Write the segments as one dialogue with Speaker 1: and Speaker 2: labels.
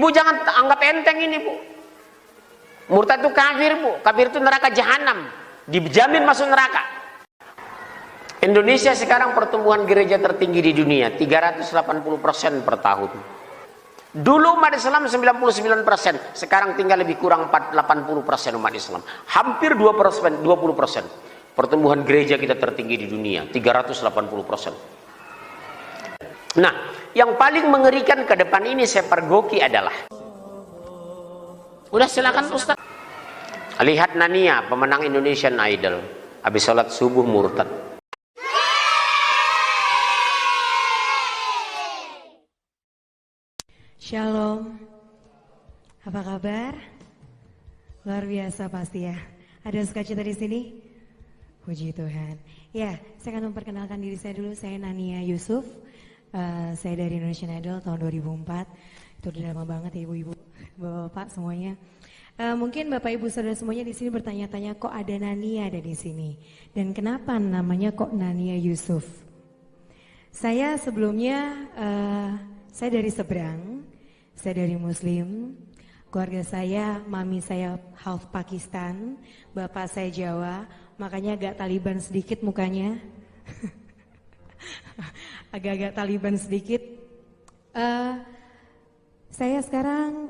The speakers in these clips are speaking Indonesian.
Speaker 1: Ibu jangan anggap enteng ini, Bu. Murtad itu kafir, Bu. Kafir itu neraka jahanam. Dijamin masuk neraka. Indonesia sekarang pertumbuhan gereja tertinggi di dunia, 380% per tahun. Dulu umat Islam 99%, sekarang tinggal lebih kurang 80% umat Islam. Hampir 20%. Pertumbuhan gereja kita tertinggi di dunia, 380%. Nah, yang paling mengerikan ke depan ini saya pergoki adalah, udah silakan Ustaz. Lihat Nania, pemenang Indonesian Idol, habis sholat subuh murtad.
Speaker 2: Shalom, apa kabar? Luar biasa pasti ya. Ada sukacita di sini? Puji Tuhan. Ya, saya akan memperkenalkan diri saya dulu. Saya Nania Yusuf. Saya dari Indonesian Idol tahun 2004. Itu udah lama banget ya ibu-ibu, bapak-bapak semuanya. Mungkin bapak ibu saudara semuanya di sini bertanya-tanya kok ada Nania ada di sini dan kenapa namanya kok Nania Yusuf? Saya sebelumnya saya dari seberang, saya dari Muslim. Keluarga saya, mami saya half Pakistan, bapak saya Jawa, makanya agak Taliban sedikit mukanya. Agak-agak Taliban sedikit. Saya sekarang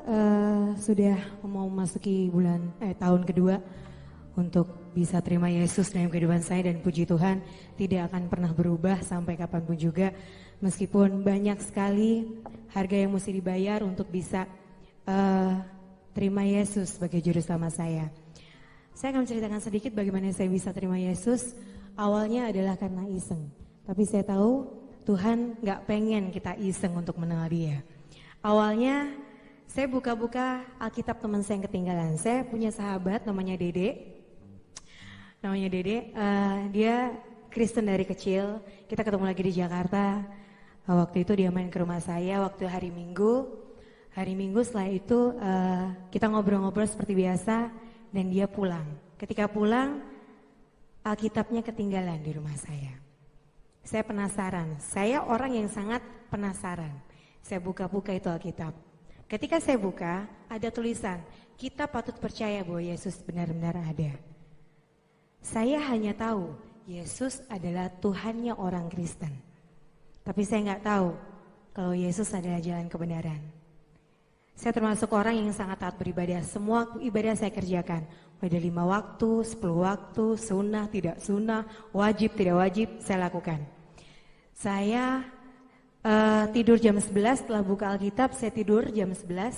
Speaker 2: sudah mau memasuki tahun kedua untuk bisa terima Yesus dalam kehidupan saya, dan puji Tuhan tidak akan pernah berubah sampai kapanpun juga, meskipun banyak sekali harga yang mesti dibayar untuk bisa terima Yesus sebagai juru selamat saya. Saya akan menceritakan sedikit bagaimana saya bisa terima Yesus. Awalnya adalah karena iseng, tapi saya tahu Tuhan gak pengen kita iseng untuk mengenal Dia. Awalnya saya buka-buka Alkitab teman saya yang ketinggalan. Saya punya sahabat namanya Dede. Dia Kristen dari kecil. Kita ketemu lagi di Jakarta. Waktu itu dia main ke rumah saya waktu hari Minggu. Hari Minggu setelah itu kita ngobrol-ngobrol seperti biasa dan dia pulang. Ketika pulang Alkitabnya ketinggalan di rumah saya. Saya penasaran, saya orang yang sangat penasaran. Saya buka-buka itu Alkitab. Ketika saya buka, ada tulisan, kita patut percaya bahwa Yesus benar-benar ada. Saya hanya tahu, Yesus adalah Tuhannya orang Kristen. Tapi saya nggak tahu, kalau Yesus adalah jalan kebenaran. Saya termasuk orang yang sangat taat beribadah. Semua ibadah saya kerjakan. Ada 5 waktu, 10 waktu, sunnah, tidak sunnah, wajib, tidak wajib, saya lakukan. Saya tidur jam 11, setelah buka Alkitab saya tidur jam 11.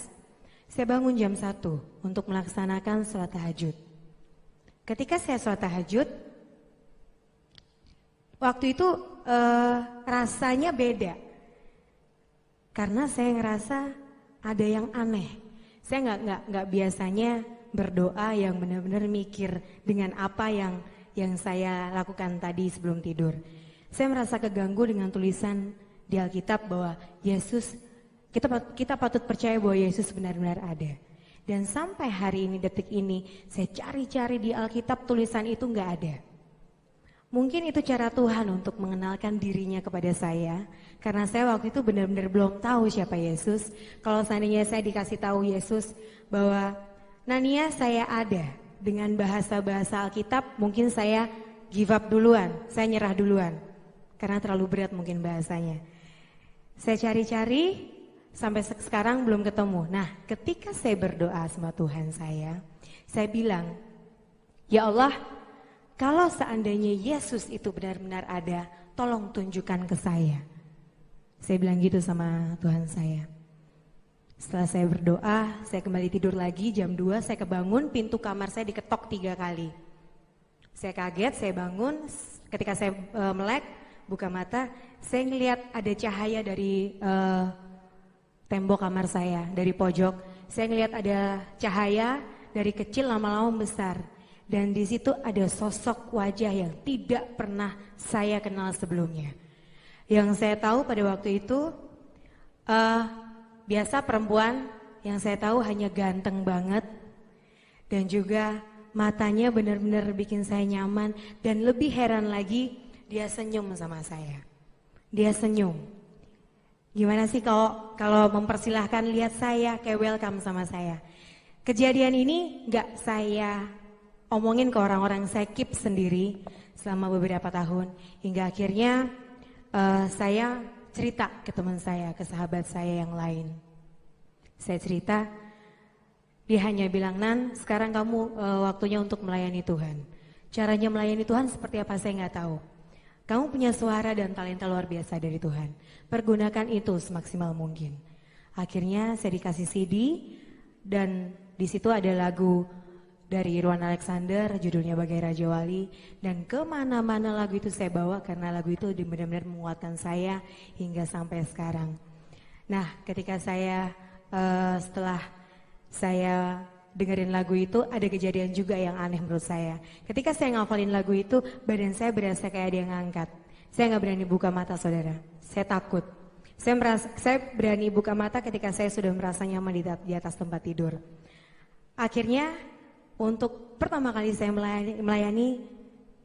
Speaker 2: Saya bangun jam 1 untuk melaksanakan sholat tahajud. Ketika saya sholat tahajud, waktu itu rasanya beda. Karena saya ngerasa ada yang aneh. Saya nggak biasanya berdoa yang benar-benar mikir dengan apa yang saya lakukan tadi sebelum tidur. Saya merasa keganggu dengan tulisan di Alkitab bahwa Yesus, kita patut percaya bahwa Yesus benar-benar ada. Dan sampai hari ini, detik ini, saya cari-cari di Alkitab tulisan itu nggak ada. Mungkin itu cara Tuhan untuk mengenalkan dirinya kepada saya, karena saya waktu itu benar-benar belum tahu siapa Yesus. Kalau seandainya saya dikasih tahu Yesus bahwa Nania saya ada dengan bahasa-bahasa Alkitab, mungkin saya give up duluan, saya nyerah duluan. Karena terlalu berat mungkin bahasanya. Saya cari-cari sampai sekarang belum ketemu. Nah, ketika saya berdoa sama Tuhan saya bilang, ya Allah, kalau seandainya Yesus itu benar-benar ada, tolong tunjukkan ke saya. Saya bilang gitu sama Tuhan saya. Setelah saya berdoa, saya kembali tidur lagi jam 2, saya kebangun, pintu kamar saya diketok 3 kali. Saya kaget, saya bangun, ketika saya melek, buka mata, saya ngelihat ada cahaya dari tembok kamar saya, dari pojok. Saya ngelihat ada cahaya dari kecil lama-lama besar. Dan di situ ada sosok wajah yang tidak pernah saya kenal sebelumnya. Yang saya tahu pada waktu itu, biasa perempuan yang saya tahu hanya ganteng banget. Dan juga matanya benar-benar bikin saya nyaman. Dan lebih heran lagi, dia senyum sama saya. Dia senyum. Gimana sih kalau mempersilahkan lihat saya, kayak welcome sama saya. Kejadian ini nggak saya omongin ke orang-orang, saya keep sendiri selama beberapa tahun. Hingga akhirnya saya cerita ke teman saya, ke sahabat saya yang lain. Saya cerita, dia hanya bilang, Nan, sekarang kamu waktunya untuk melayani Tuhan. Caranya melayani Tuhan seperti apa saya nggak tahu. Kamu punya suara dan talenta luar biasa dari Tuhan. Pergunakan itu semaksimal mungkin. Akhirnya saya dikasih CD dan di situ ada lagu dari Irwan Alexander, judulnya Bagai Raja Wali. Dan kemana-mana lagu itu saya bawa karena lagu itu benar-benar menguatkan saya hingga sampai sekarang. Nah, ketika setelah saya dengerin lagu itu, ada kejadian juga yang aneh menurut saya. Ketika saya ngafalin lagu itu, badan saya berasa kayak ada yang ngangkat. Saya nggak berani buka mata, saudara. Saya takut. Saya berani buka mata ketika saya sudah merasa nyaman di atas tempat tidur. Akhirnya, untuk pertama kali saya melayani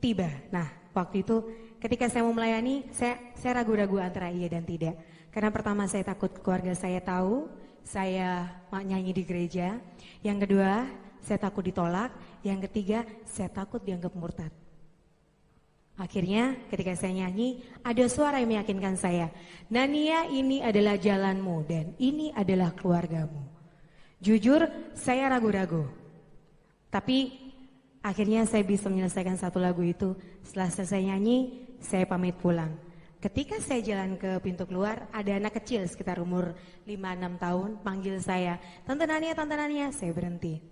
Speaker 2: tiba. Nah, waktu itu ketika saya mau melayani, saya ragu-ragu antara iya dan tidak. Karena pertama saya takut keluarga saya tahu saya nyanyi di gereja. Yang kedua, saya takut ditolak. Yang ketiga, saya takut dianggap murtad. Akhirnya ketika saya nyanyi, ada suara yang meyakinkan saya, Nania, ini adalah jalanmu dan ini adalah keluargamu. Jujur, saya ragu-ragu. Tapi akhirnya saya bisa menyelesaikan satu lagu itu. Setelah selesai nyanyi, saya pamit pulang. Ketika saya jalan ke pintu keluar, ada anak kecil sekitar umur 5-6 tahun panggil saya, Tante Nania, saya berhenti.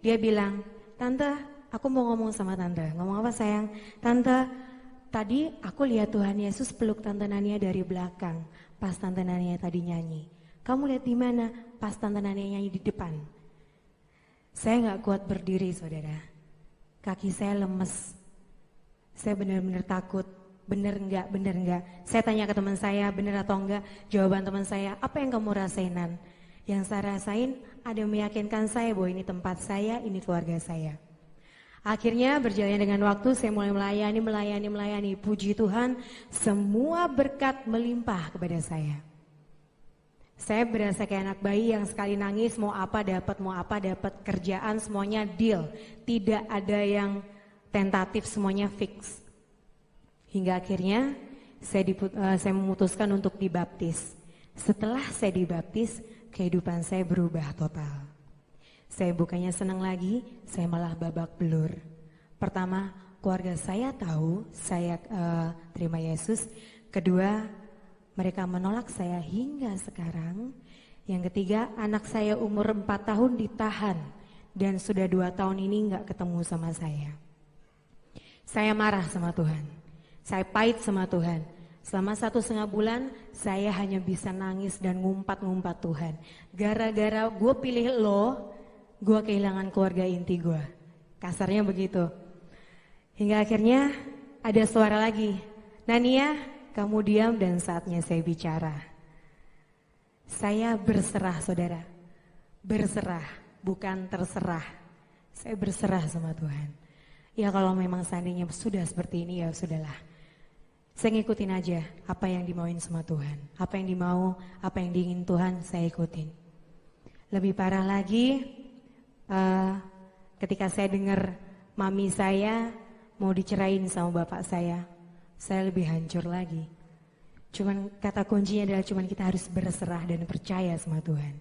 Speaker 2: Dia bilang, Tante, aku mau ngomong sama Tante. Ngomong apa sayang? Tante, tadi aku lihat Tuhan Yesus peluk Tante Nania dari belakang pas Tante Nania tadi nyanyi. Kamu lihat di mana? Pas Tante Nania nyanyi di depan. Saya gak kuat berdiri, saudara. Kaki saya lemes. Saya benar-benar takut. Bener enggak? Saya tanya ke teman saya, bener atau enggak? Jawaban teman saya, apa yang kamu rasainan? Yang saya rasain, ada yang meyakinkan saya bahwa ini tempat saya, ini keluarga saya. Akhirnya berjalannya dengan waktu, saya mulai melayani. Puji Tuhan, semua berkat melimpah kepada saya. Saya berasa kayak anak bayi yang sekali nangis, mau apa dapat, kerjaan semuanya deal. Tidak ada yang tentatif, semuanya fix. Hingga akhirnya saya memutuskan untuk dibaptis. Setelah saya dibaptis, kehidupan saya berubah total. Saya bukannya senang lagi, saya malah babak belur. Pertama, keluarga saya tahu saya terima Yesus. Kedua, mereka menolak saya hingga sekarang. Yang ketiga, anak saya umur 4 tahun ditahan dan sudah 2 tahun ini gak ketemu sama saya. Saya marah sama Tuhan. Saya pahit sama Tuhan. Selama 1,5 bulan saya hanya bisa nangis dan ngumpat-ngumpat Tuhan. Gara-gara gue pilih lo, gue kehilangan keluarga inti gue. Kasarnya begitu. Hingga akhirnya ada suara lagi. Nania, kamu diam dan saatnya saya bicara. Saya berserah, saudara. Berserah, bukan terserah. Saya berserah sama Tuhan. Ya kalau memang seandainya sudah seperti ini, ya sudahlah. Saya ngikutin aja apa yang dimauin sama Tuhan. Apa yang dimau, apa yang diingin Tuhan, saya ikutin. Lebih parah lagi, ketika saya dengar mami saya mau dicerain sama bapak saya lebih hancur lagi. Cuman kata kuncinya adalah kita harus berserah dan percaya sama Tuhan.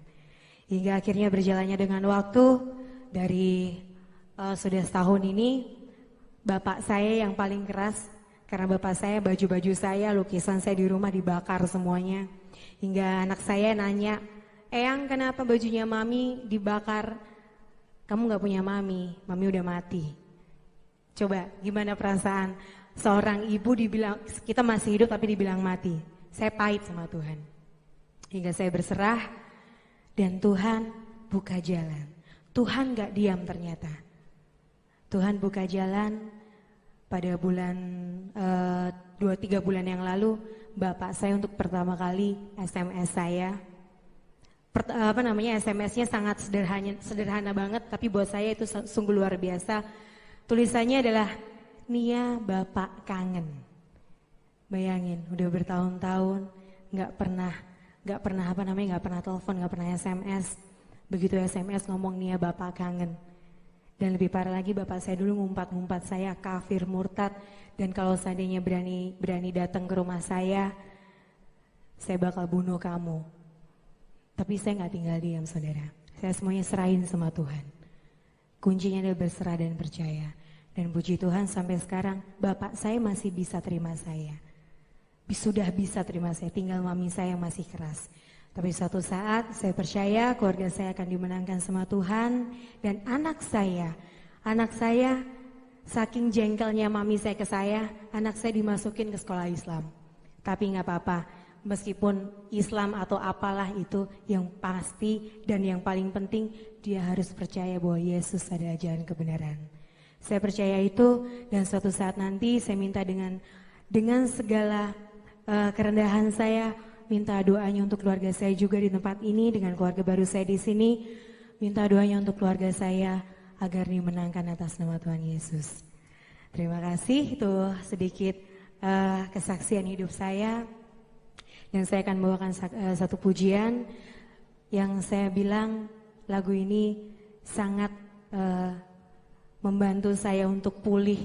Speaker 2: Hingga akhirnya berjalannya dengan waktu, dari sudah setahun ini, bapak saya yang paling keras. Karena bapak saya, baju-baju saya, lukisan saya di rumah dibakar semuanya. Hingga anak saya nanya, Eyang kenapa bajunya mami dibakar? Kamu gak punya mami udah mati. Coba gimana perasaan seorang ibu dibilang, kita masih hidup tapi dibilang mati. Saya pahit sama Tuhan. Hingga saya berserah dan Tuhan buka jalan. Tuhan gak diam ternyata. Tuhan buka jalan. Pada bulan 2-3 bulan yang lalu, bapak saya untuk pertama kali SMS saya. SMS-nya sangat sederhana banget, tapi buat saya itu sungguh luar biasa. Tulisannya adalah, Nia, bapak kangen. Bayangin, udah bertahun-tahun nggak pernah nggak pernah telepon, nggak pernah SMS. Begitu SMS ngomong nih ya Bapak kangen. Dan lebih parah lagi Bapak saya dulu ngumpat-ngumpat saya kafir murtad, dan kalau seandainya berani datang ke rumah saya bakal bunuh kamu. Tapi saya nggak tinggal diam saudara. Saya semuanya serahin sama Tuhan. Kuncinya adalah berserah dan percaya. Dan puji Tuhan sampai sekarang Bapak saya masih bisa terima saya. Sudah bisa terima saya, tinggal mami saya yang masih keras. Tapi suatu saat saya percaya keluarga saya akan dimenangkan sama Tuhan. Dan anak saya saking jengkelnya mami saya ke saya, anak saya dimasukin ke sekolah Islam. Tapi gak apa-apa, meskipun Islam atau apalah itu, yang pasti dan yang paling penting dia harus percaya bahwa Yesus adalah jalan kebenaran. Saya percaya itu, dan suatu saat nanti saya minta dengan segala kerendahan saya, minta doanya untuk keluarga saya juga di tempat ini, dengan keluarga baru saya di sini, minta doanya untuk keluarga saya agar dimenangkan atas nama Tuhan Yesus. Terima kasih, itu sedikit kesaksian hidup saya. Dan saya akan membawakan satu pujian yang saya bilang lagu ini sangat membantu saya untuk pulih,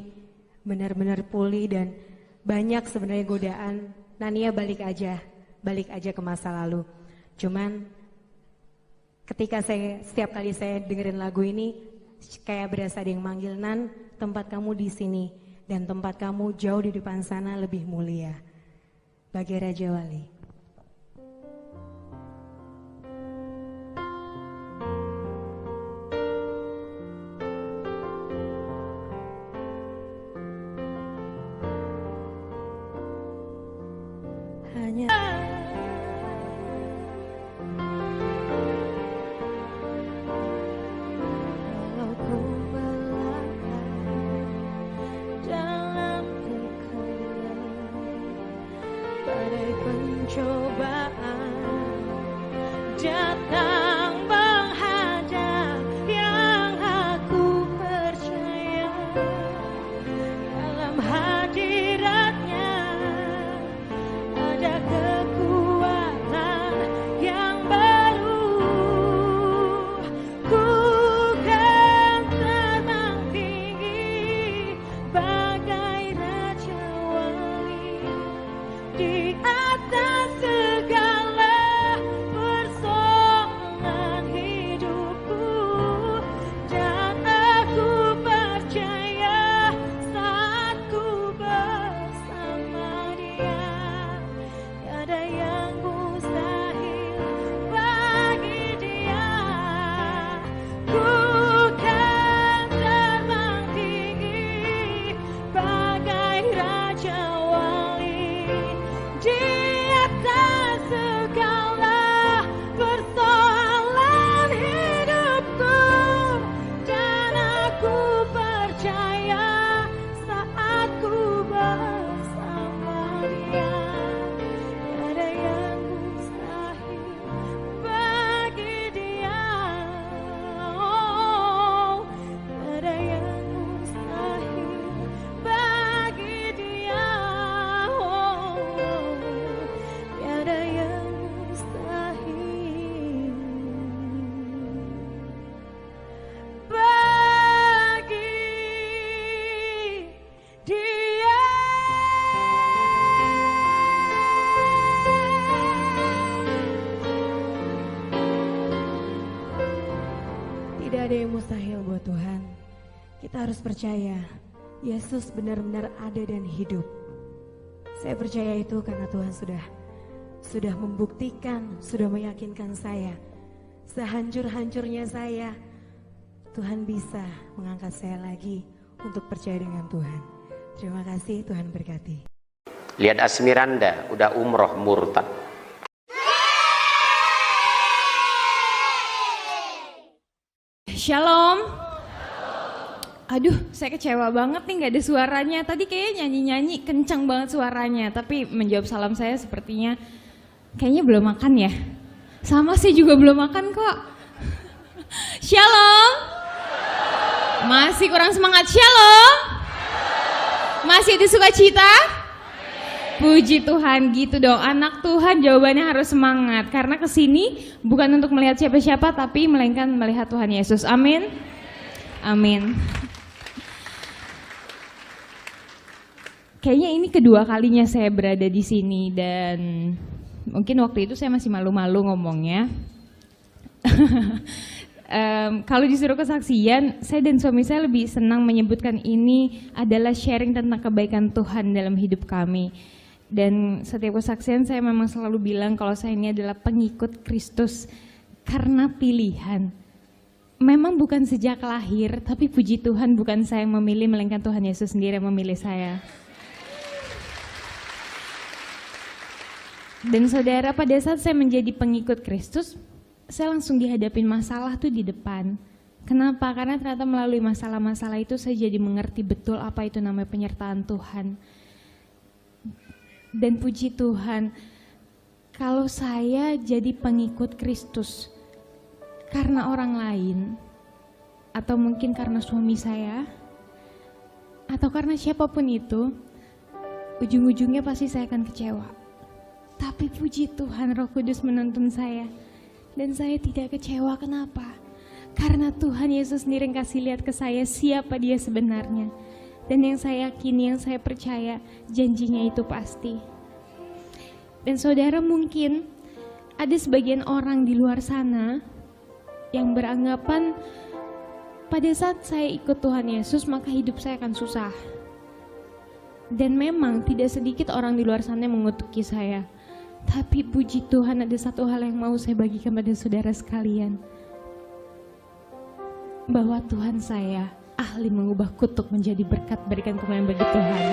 Speaker 2: benar-benar pulih, dan banyak sebenarnya godaan. Nania balik aja ke masa lalu. Cuman ketika setiap kali saya dengerin lagu ini kayak berasa ada yang manggil, Nan, tempat kamu di sini dan tempat kamu jauh di depan sana lebih mulia. Bagi Raja Wali. Mustahil buat Tuhan. Kita harus percaya Yesus benar-benar ada dan hidup. Saya percaya itu karena Tuhan sudah membuktikan, sudah meyakinkan saya. Sehancur-hancurnya saya, Tuhan bisa mengangkat saya lagi untuk percaya dengan Tuhan. Terima kasih, Tuhan berkati.
Speaker 1: Lihat Asmiranda udah umroh murtad.
Speaker 3: Shalom. Aduh, saya kecewa banget nih gak ada suaranya. Tadi kayaknya nyanyi-nyanyi kencang banget suaranya. Tapi menjawab salam saya sepertinya kayaknya belum makan ya. Sama sih juga belum makan kok. Shalom. Masih kurang semangat. Shalom. Masih di sukacita. Puji Tuhan, gitu dong. Anak Tuhan jawabannya harus semangat. Karena kesini bukan untuk melihat siapa-siapa, tapi melainkan melihat Tuhan Yesus. Amin. Amin. Kayaknya ini kedua kalinya saya berada di sini dan mungkin waktu itu saya masih malu-malu ngomongnya. Kalau disuruh kesaksian, saya dan suami saya lebih senang menyebutkan ini adalah sharing tentang kebaikan Tuhan dalam hidup kami. Dan setiap kesaksian saya memang selalu bilang kalau saya ini adalah pengikut Kristus karena pilihan. Memang bukan sejak lahir, tapi puji Tuhan bukan saya yang memilih, melainkan Tuhan Yesus sendiri yang memilih saya. Dan saudara, pada saat saya menjadi pengikut Kristus, saya langsung dihadapin masalah tuh di depan. Kenapa? Karena ternyata melalui masalah-masalah itu saya jadi mengerti betul apa itu namanya penyertaan Tuhan. Dan puji Tuhan, kalau saya jadi pengikut Kristus karena orang lain, atau mungkin karena suami saya, atau karena siapapun itu, ujung-ujungnya pasti saya akan kecewa. Tapi puji Tuhan, Roh Kudus menuntun saya. Dan saya tidak kecewa. Kenapa? Karena Tuhan Yesus sendiri yang kasih lihat ke saya siapa dia sebenarnya. Dan yang saya yakini, yang saya percaya, janjinya itu pasti. Dan saudara, mungkin ada sebagian orang di luar sana yang beranggapan pada saat saya ikut Tuhan Yesus maka hidup saya akan susah. Dan memang tidak sedikit orang di luar sana yang mengutuki saya. Tapi puji Tuhan, ada satu hal yang mau saya bagikan pada saudara sekalian. Bahwa Tuhan saya ahli mengubah kutuk menjadi berkat, berikan kemuliaan bagi Tuhan.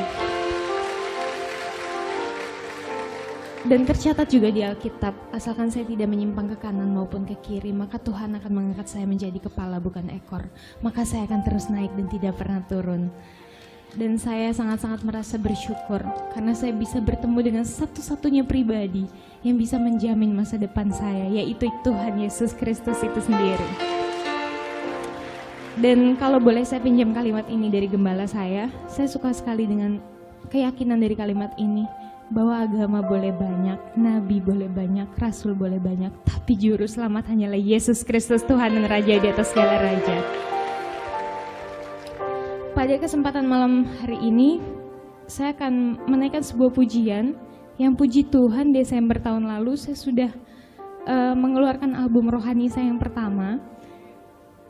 Speaker 3: Dan tercatat juga di Alkitab, asalkan saya tidak menyimpang ke kanan maupun ke kiri, maka Tuhan akan mengangkat saya menjadi kepala bukan ekor. Maka saya akan terus naik dan tidak pernah turun. Dan saya sangat-sangat merasa bersyukur karena saya bisa bertemu dengan satu-satunya pribadi yang bisa menjamin masa depan saya, yaitu Tuhan Yesus Kristus itu sendiri. Dan kalau boleh saya pinjam kalimat ini dari gembala saya suka sekali dengan keyakinan dari kalimat ini, bahwa agama boleh banyak, nabi boleh banyak, rasul boleh banyak, tapi juru selamat hanyalah Yesus Kristus, Tuhan dan Raja di atas segala raja. Pada kesempatan malam hari ini, saya akan menaikkan sebuah pujian yang puji Tuhan Desember tahun lalu saya sudah mengeluarkan album rohani saya yang pertama.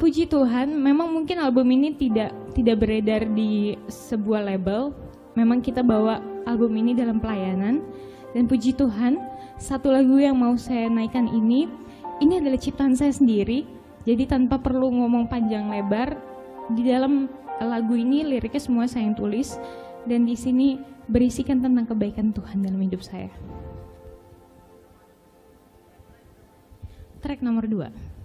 Speaker 3: Puji Tuhan, memang mungkin album ini tidak beredar di sebuah label. Memang kita bawa album ini dalam pelayanan. Dan puji Tuhan, satu lagu yang mau saya naikkan ini adalah ciptaan saya sendiri. Jadi tanpa perlu ngomong panjang lebar, di dalam lagu ini liriknya semua saya yang tulis, dan di sini berisikan tentang kebaikan Tuhan dalam hidup saya. Track nomor 2.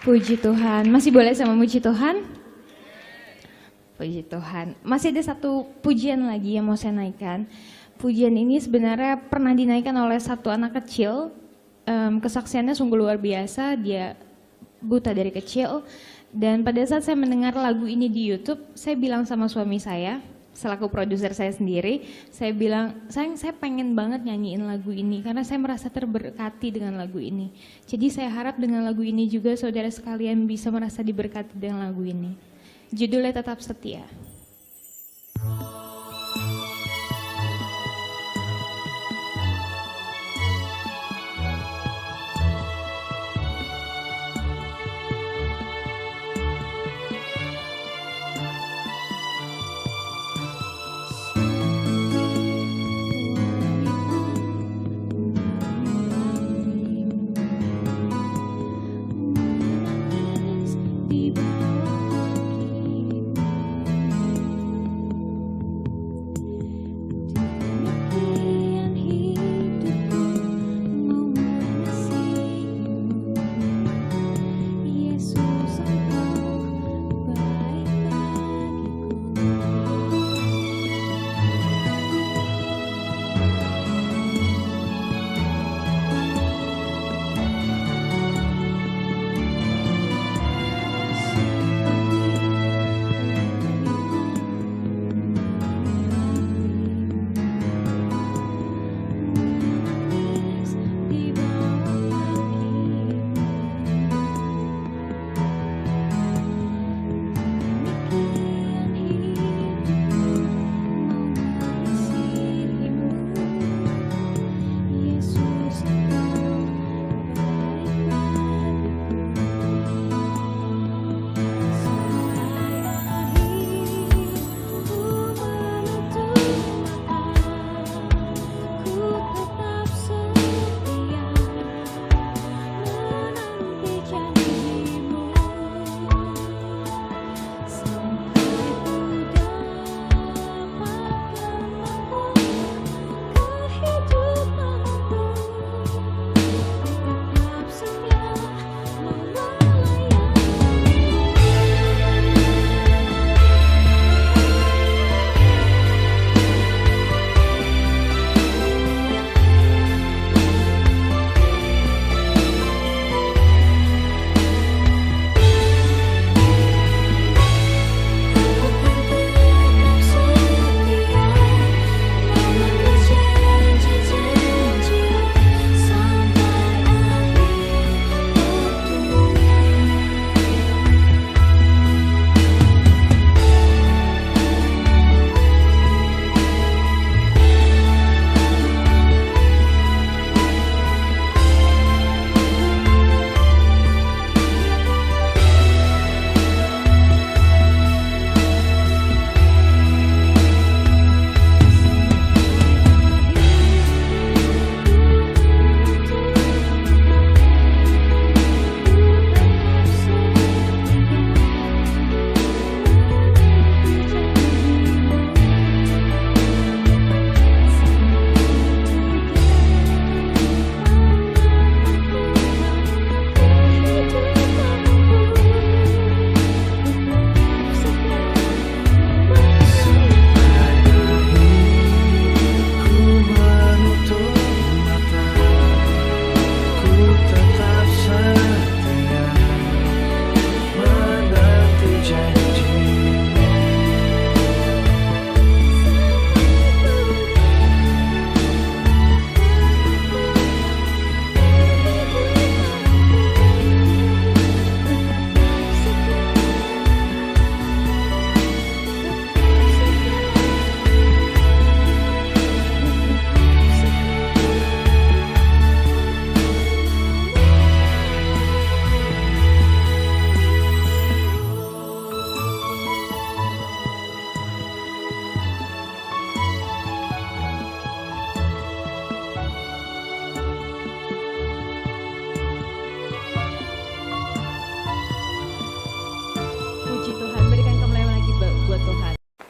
Speaker 3: Puji Tuhan. Masih boleh sama muji Tuhan? Puji Tuhan. Masih ada satu pujian lagi yang mau saya naikkan. Pujian ini sebenarnya pernah dinaikkan oleh satu anak kecil. Kesaksiannya sungguh luar biasa. Dia buta dari kecil. Dan pada saat saya mendengar lagu ini di YouTube, saya bilang sama suami saya, selaku produser saya sendiri, saya bilang, sayang, saya pengen banget nyanyiin lagu ini karena saya merasa terberkati dengan lagu ini. Jadi saya harap dengan lagu ini juga saudara sekalian bisa merasa diberkati dengan lagu ini. Judulnya Tetap Setia.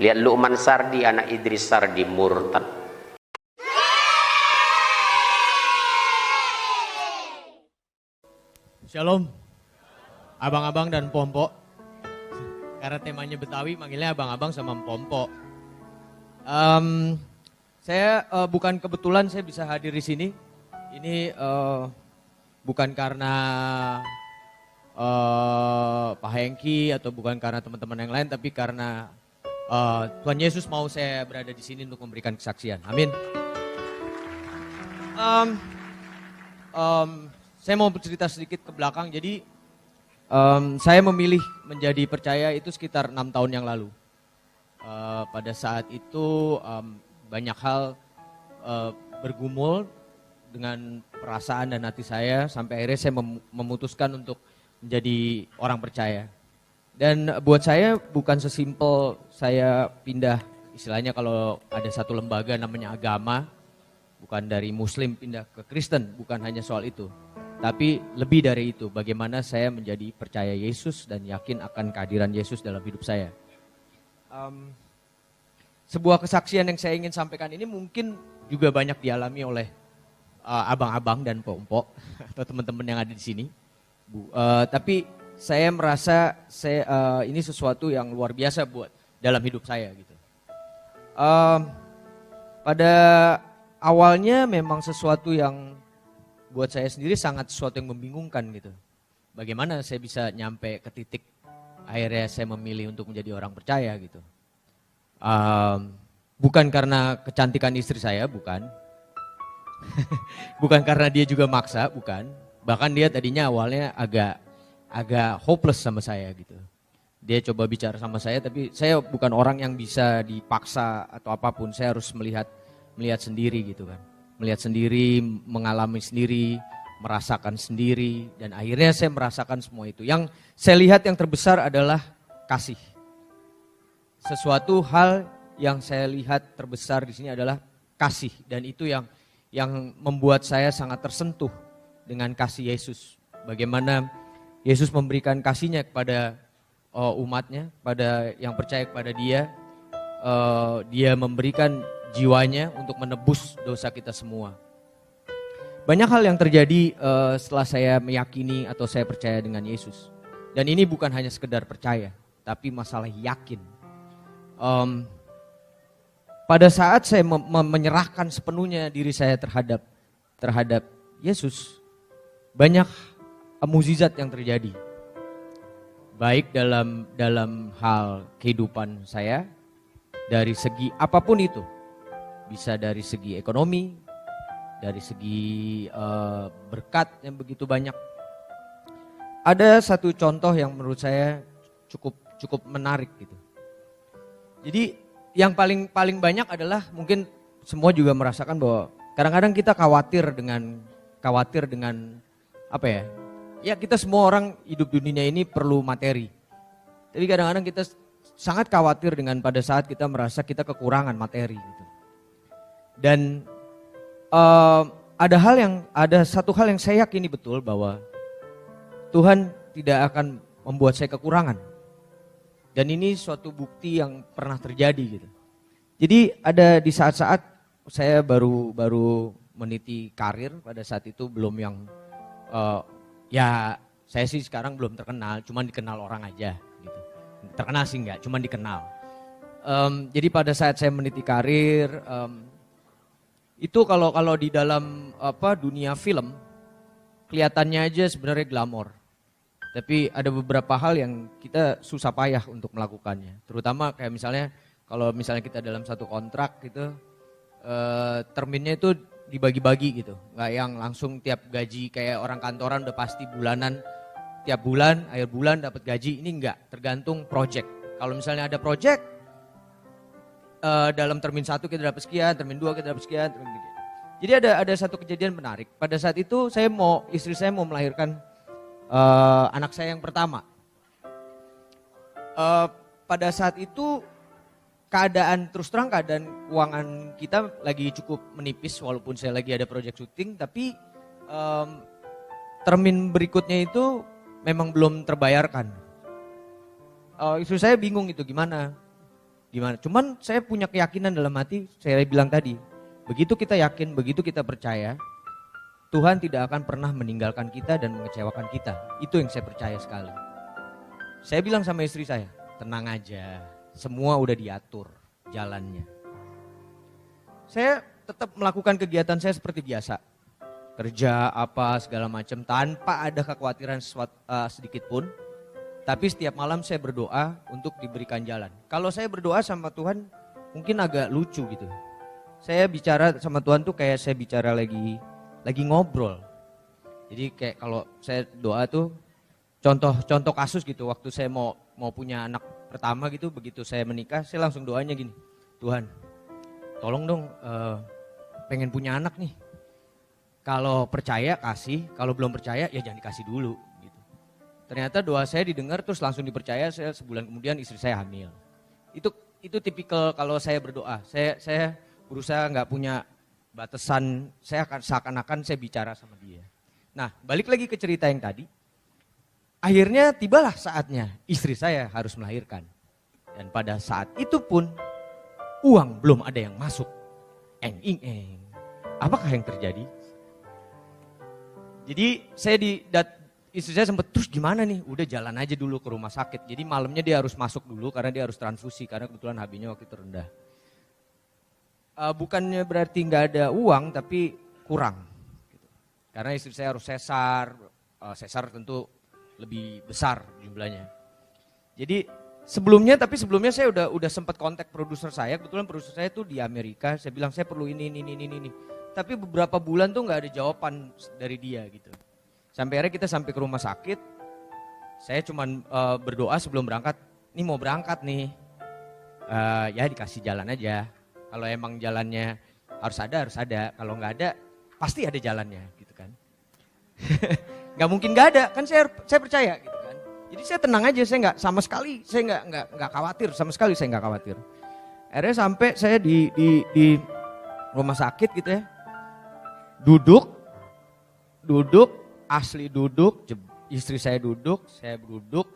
Speaker 1: Lihat Luqman Sardi, anak Idris Sardi, murtad.
Speaker 4: Shalom. abang-abang dan pompo. Karena temanya Betawi, manggilnya abang-abang sama pompo. Saya bukan kebetulan saya bisa hadir di sini. Ini bukan karena Pak Hengki atau bukan karena teman-teman yang lain, tapi karena Tuhan Yesus mau saya berada di sini untuk memberikan kesaksian. Amin. Saya mau bercerita sedikit ke belakang. Jadi saya memilih menjadi percaya itu sekitar 6 tahun yang lalu. Pada saat itu banyak hal bergumul dengan perasaan dan hati saya sampai akhirnya saya memutuskan untuk menjadi orang percaya. Dan buat saya bukan sesimpel saya pindah, istilahnya kalau ada satu lembaga namanya agama, bukan dari Muslim pindah ke Kristen, bukan hanya soal itu. Tapi lebih dari itu, bagaimana saya menjadi percaya Yesus dan yakin akan kehadiran Yesus dalam hidup saya. Sebuah kesaksian yang saya ingin sampaikan ini mungkin juga banyak dialami oleh abang-abang dan pok-pok atau teman-teman yang ada di sini. Tapi saya merasa ini sesuatu yang luar biasa buat dalam hidup saya gitu. Pada awalnya memang sesuatu yang buat saya sendiri sangat sesuatu yang membingungkan gitu. Bagaimana saya bisa nyampe ke titik akhirnya saya memilih untuk menjadi orang percaya gitu. Bukan karena kecantikan istri saya, bukan. Bukan karena dia juga maksa, bukan. Bahkan dia tadinya awalnya agak hopeless sama saya gitu. Dia coba bicara sama saya, tapi saya bukan orang yang bisa dipaksa atau apapun. Saya harus melihat sendiri gitu kan. Melihat sendiri, mengalami sendiri, merasakan sendiri, dan akhirnya saya merasakan semua itu. Yang saya lihat yang terbesar adalah kasih. Sesuatu hal yang saya lihat terbesar di sini adalah kasih, dan itu yang membuat saya sangat tersentuh dengan kasih Yesus. Bagaimana Yesus memberikan kasihnya kepada umatnya, pada yang percaya kepada dia. Dia memberikan jiwanya untuk menebus dosa kita semua. Banyak hal yang terjadi setelah saya meyakini atau saya percaya dengan Yesus. Dan ini bukan hanya sekedar percaya, tapi masalah yakin. Pada saat saya menyerahkan sepenuhnya diri saya terhadap Yesus, banyak mukjizat yang terjadi. Baik dalam hal kehidupan saya, dari segi apapun itu. Bisa dari segi ekonomi, dari segi berkat yang begitu banyak. Ada satu contoh yang menurut saya cukup menarik gitu. Jadi yang paling banyak adalah mungkin semua juga merasakan bahwa kadang-kadang kita khawatir dengan apa ya? Ya kita semua orang hidup di dunia ini perlu materi. Tapi kadang-kadang kita sangat khawatir dengan pada saat kita merasa kita kekurangan materi gitu. Dan ada satu hal yang saya yakini betul bahwa Tuhan tidak akan membuat saya kekurangan. Dan ini suatu bukti yang pernah terjadi gitu. Jadi ada di saat-saat saya baru meniti karir, pada saat itu belum yang ya saya sih sekarang belum terkenal, cuman dikenal orang aja gitu. Terkenal sih enggak, cuman dikenal. Jadi pada saat saya meniti karir, itu kalau di dalam dunia film kelihatannya aja sebenarnya glamor. Tapi ada beberapa hal yang kita susah payah untuk melakukannya. Terutama kayak misalnya kalau misalnya kita dalam satu kontrak gitu, terminnya itu dibagi-bagi gitu. Nggak yang langsung tiap gaji kayak orang kantoran udah pasti bulanan, tiap bulan, akhir bulan dapat gaji. Ini enggak, tergantung project. Kalau misalnya ada project, dalam termin 1 kita dapat sekian, termin 2 kita dapat sekian, termin 3. Jadi ada satu kejadian menarik. Pada saat itu istri saya mau melahirkan anak saya yang pertama. Pada saat itu keadaan keuangan kita lagi cukup menipis walaupun saya lagi ada project syuting, tapi termin berikutnya itu memang belum terbayarkan. Istri saya bingung itu gimana. Cuman saya punya keyakinan dalam hati, saya bilang tadi, begitu kita yakin, begitu kita percaya, Tuhan tidak akan pernah meninggalkan kita dan mengecewakan kita. Itu yang saya percaya sekali. Saya bilang sama istri saya, tenang aja, semua udah diatur jalannya. Saya tetap melakukan kegiatan saya seperti biasa. Kerja apa segala macam tanpa ada kekhawatiran sedikit pun. Tapi setiap malam saya berdoa untuk diberikan jalan. Kalau saya berdoa sama Tuhan mungkin agak lucu gitu. Saya bicara sama Tuhan tuh kayak saya bicara lagi ngobrol. Jadi kayak kalau saya doa tuh contoh kasus gitu, waktu saya mau punya anak pertama gitu, begitu saya menikah saya langsung doanya gini, Tuhan tolong dong pengen punya anak nih. Kalau percaya kasih, kalau belum percaya ya jangan dikasih dulu gitu. Ternyata doa saya didengar terus langsung dipercaya, saya sebulan kemudian istri saya hamil. Itu tipikal kalau saya berdoa, saya berusaha nggak punya batasan, saya akan seakan-akan saya bicara sama dia. Nah balik lagi ke cerita yang tadi, akhirnya tibalah saatnya istri saya harus melahirkan. Dan pada saat itu pun uang belum ada yang masuk. Apakah yang terjadi? Jadi istri saya sempat terus gimana nih, udah jalan aja dulu ke rumah sakit. Jadi malamnya dia harus masuk dulu karena dia harus transfusi karena kebetulan HB-nya waktu itu rendah. Bukannya berarti nggak ada uang tapi kurang. Gitu. Karena istri saya harus sesar tentu lebih besar jumlahnya. Jadi sebelumnya saya udah sempat kontak produser saya, kebetulan produser saya tuh di Amerika, saya bilang saya perlu ini. Tapi beberapa bulan tuh nggak ada jawaban dari dia gitu. Sampai akhirnya kita sampai ke rumah sakit, saya cuman berdoa sebelum berangkat, nih mau berangkat nih, ya dikasih jalan aja. Kalau emang jalannya harus ada, kalau nggak ada pasti ada jalannya gitu kan. Nggak mungkin nggak ada, kan saya percaya gitu kan. Jadi saya tenang aja, saya nggak sama sekali, saya nggak khawatir, sama sekali saya nggak khawatir. Akhirnya sampai saya di rumah sakit gitu ya, duduk, istri saya duduk, saya duduk,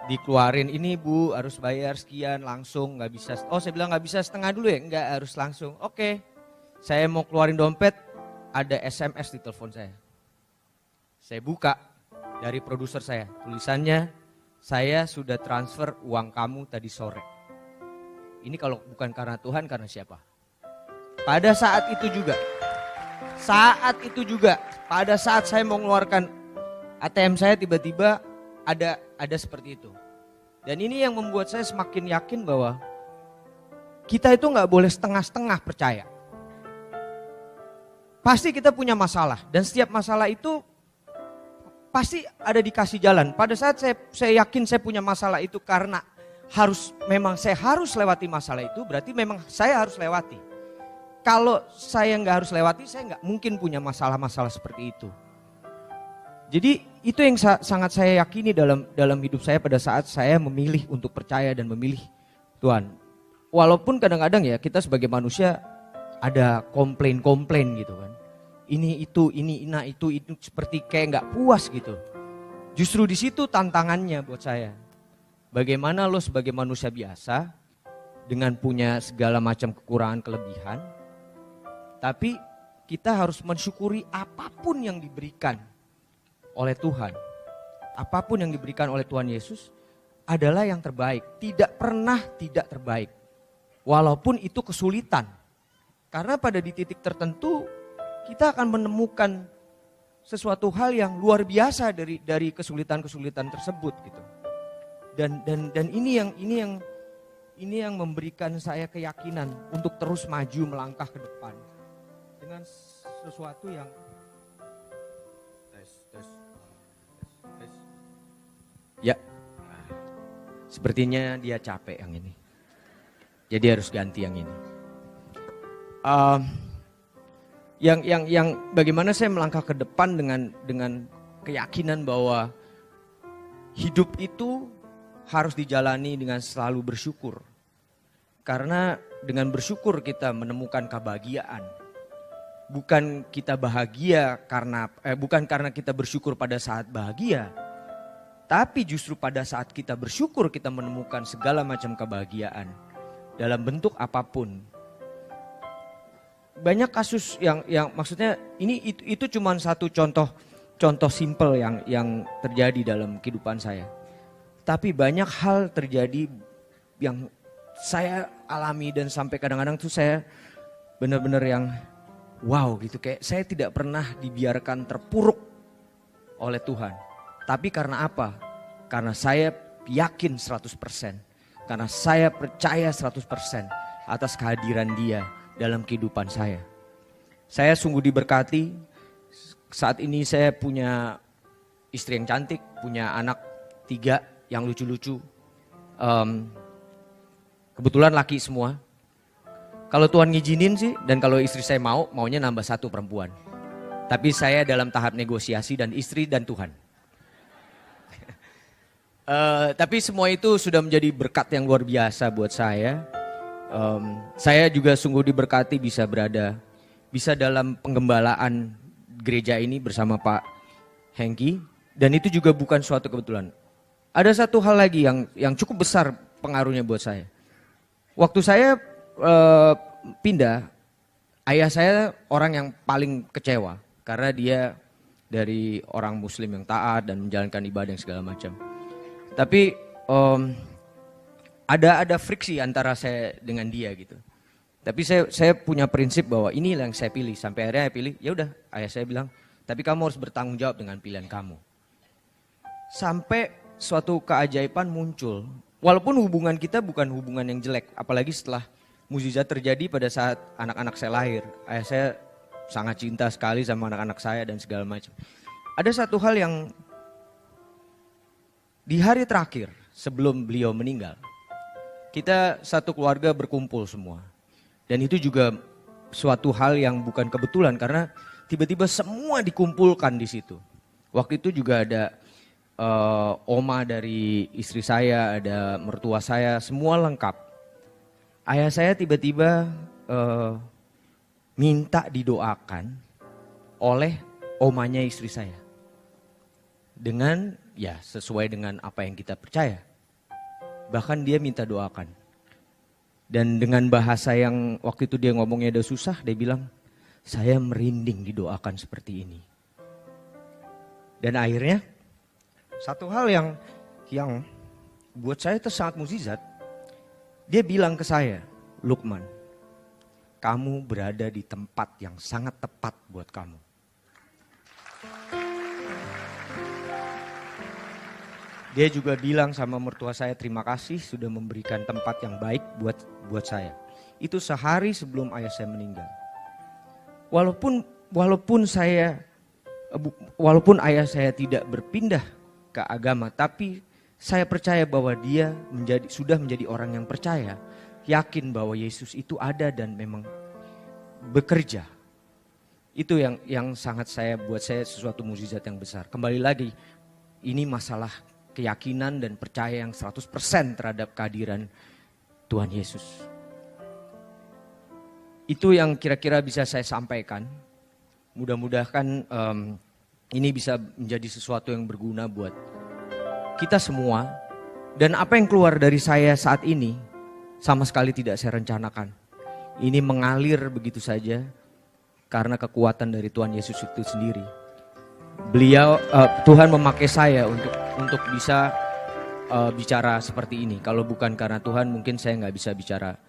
Speaker 4: dikeluarin ini Bu harus bayar sekian langsung, nggak bisa. Oh saya bilang nggak bisa setengah dulu ya, nggak harus langsung. Oke, saya mau keluarin dompet, ada SMS di telepon saya. Saya buka dari produser saya, tulisannya, saya sudah transfer uang kamu tadi sore. Ini kalau bukan karena Tuhan, karena siapa? Pada saat itu juga, pada saat saya mau mengeluarkan ATM saya tiba-tiba ada seperti itu. Dan ini yang membuat saya semakin yakin bahwa kita itu nggak boleh setengah-setengah percaya. Pasti kita punya masalah dan setiap masalah itu pasti ada dikasih jalan. Pada saat saya yakin saya punya masalah itu karena memang saya harus lewati masalah itu, berarti memang saya harus lewati. Kalau saya nggak harus lewati, saya nggak mungkin punya masalah-masalah seperti itu. Jadi itu yang sangat saya yakini dalam hidup saya pada saat saya memilih untuk percaya dan memilih Tuhan. Walaupun kadang-kadang ya kita sebagai manusia ada komplain gitu kan. Ini itu seperti kayak nggak puas gitu. Justru di situ tantangannya buat saya. Bagaimana lo sebagai manusia biasa dengan punya segala macam kekurangan kelebihan, tapi kita harus mensyukuri apapun yang diberikan oleh Tuhan. Apapun yang diberikan oleh Tuhan Yesus adalah yang terbaik. Tidak pernah tidak terbaik. Walaupun itu kesulitan. Karena pada di titik tertentu kita akan menemukan sesuatu hal yang luar biasa dari kesulitan-kesulitan tersebut gitu. Dan ini yang memberikan saya keyakinan untuk terus maju melangkah ke depan dengan sesuatu yang ya, sepertinya dia capek yang ini, jadi harus ganti yang ini. Yang bagaimana saya melangkah ke depan dengan keyakinan bahwa hidup itu harus dijalani dengan selalu bersyukur. Karena dengan bersyukur kita menemukan kebahagiaan. Bukan kita bahagia bukan karena kita bersyukur pada saat bahagia. Tapi justru pada saat kita bersyukur kita menemukan segala macam kebahagiaan dalam bentuk apapun. Banyak kasus yang maksudnya itu cuma satu contoh simple yang terjadi dalam kehidupan saya. Tapi banyak hal terjadi yang saya alami dan sampai kadang-kadang tuh saya benar-benar yang wow gitu. Kayak saya tidak pernah dibiarkan terpuruk oleh Tuhan. Tapi karena apa? Karena saya yakin 100%. Karena saya percaya 100% atas kehadiran Dia dalam kehidupan saya. Saya sungguh diberkati. Saat ini saya punya istri yang cantik, punya anak 3 yang lucu-lucu. Kebetulan laki semua. Kalau Tuhan ngizinin sih, dan kalau istri saya maunya nambah 1 perempuan. Tapi saya dalam tahap negosiasi dan istri dan Tuhan. Tapi semua itu sudah menjadi berkat yang luar biasa buat saya. Saya juga sungguh diberkati bisa dalam penggembalaan gereja ini bersama Pak Hengki. Dan itu juga bukan suatu kebetulan. Ada satu hal lagi yang cukup besar pengaruhnya buat saya. Waktu saya pindah, ayah saya orang yang paling kecewa. Karena dia dari orang muslim yang taat dan menjalankan ibadah yang segala macam. Tapi ada friksi antara saya dengan dia gitu. Tapi saya punya prinsip bahwa inilah yang saya pilih. Sampai akhirnya saya pilih, ya udah ayah saya bilang, tapi kamu harus bertanggung jawab dengan pilihan kamu. Sampai suatu keajaiban muncul. Walaupun hubungan kita bukan hubungan yang jelek. Apalagi setelah mukjizat terjadi pada saat anak-anak saya lahir. Ayah saya sangat cinta sekali sama anak-anak saya dan segala macam. Ada satu hal yang di hari terakhir sebelum beliau meninggal, kita satu keluarga berkumpul semua. Dan itu juga suatu hal yang bukan kebetulan karena tiba-tiba semua dikumpulkan di situ. Waktu itu juga ada oma dari istri saya, ada mertua saya, semua lengkap. Ayah saya tiba-tiba minta didoakan oleh omanya istri saya. Dengan ya sesuai dengan apa yang kita percaya. Bahkan dia minta doakan. Dan dengan bahasa yang waktu itu dia ngomongnya udah susah, dia bilang, saya merinding didoakan seperti ini. Dan akhirnya satu hal yang buat saya itu sangat mukjizat. Dia bilang ke saya, Lukman, kamu berada di tempat yang sangat tepat buat kamu. Dia juga bilang sama mertua saya, terima kasih sudah memberikan tempat yang baik buat saya. Itu sehari sebelum ayah saya meninggal. Walaupun ayah saya tidak berpindah ke agama, tapi saya percaya bahwa dia sudah menjadi orang yang percaya, yakin bahwa Yesus itu ada dan memang bekerja. Itu yang sangat buat saya sesuatu mukjizat yang besar. Kembali lagi, ini masalah keyakinan dan percaya yang 100% terhadap kehadiran Tuhan Yesus. Itu yang kira-kira bisa saya sampaikan. Mudah-mudahan ini bisa menjadi sesuatu yang berguna buat kita semua. Dan apa yang keluar dari saya saat ini sama sekali tidak saya rencanakan. Ini mengalir begitu saja karena kekuatan dari Tuhan Yesus itu sendiri. Tuhan memakai saya untuk bisa bicara seperti ini. Kalau bukan karena Tuhan mungkin saya nggak bisa bicara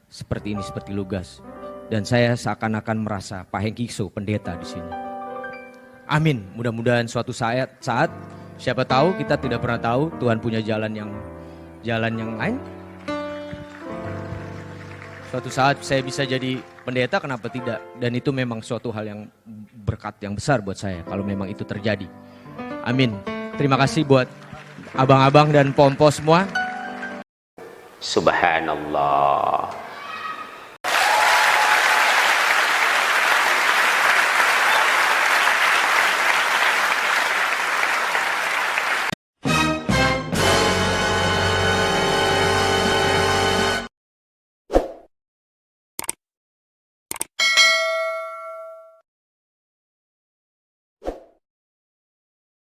Speaker 4: seperti ini, seperti Lugas. Dan saya seakan-akan merasa Pak Hengkikso pendeta di sini. Amin. Mudah-mudahan suatu saat siapa tahu, kita tidak pernah tahu, Tuhan punya jalan yang lain. Suatu saat saya bisa jadi pendeta, kenapa tidak? Dan itu memang suatu hal yang berkat yang besar buat saya kalau memang itu terjadi. Amin. Terima kasih buat abang-abang dan pompo semua.
Speaker 1: Subhanallah.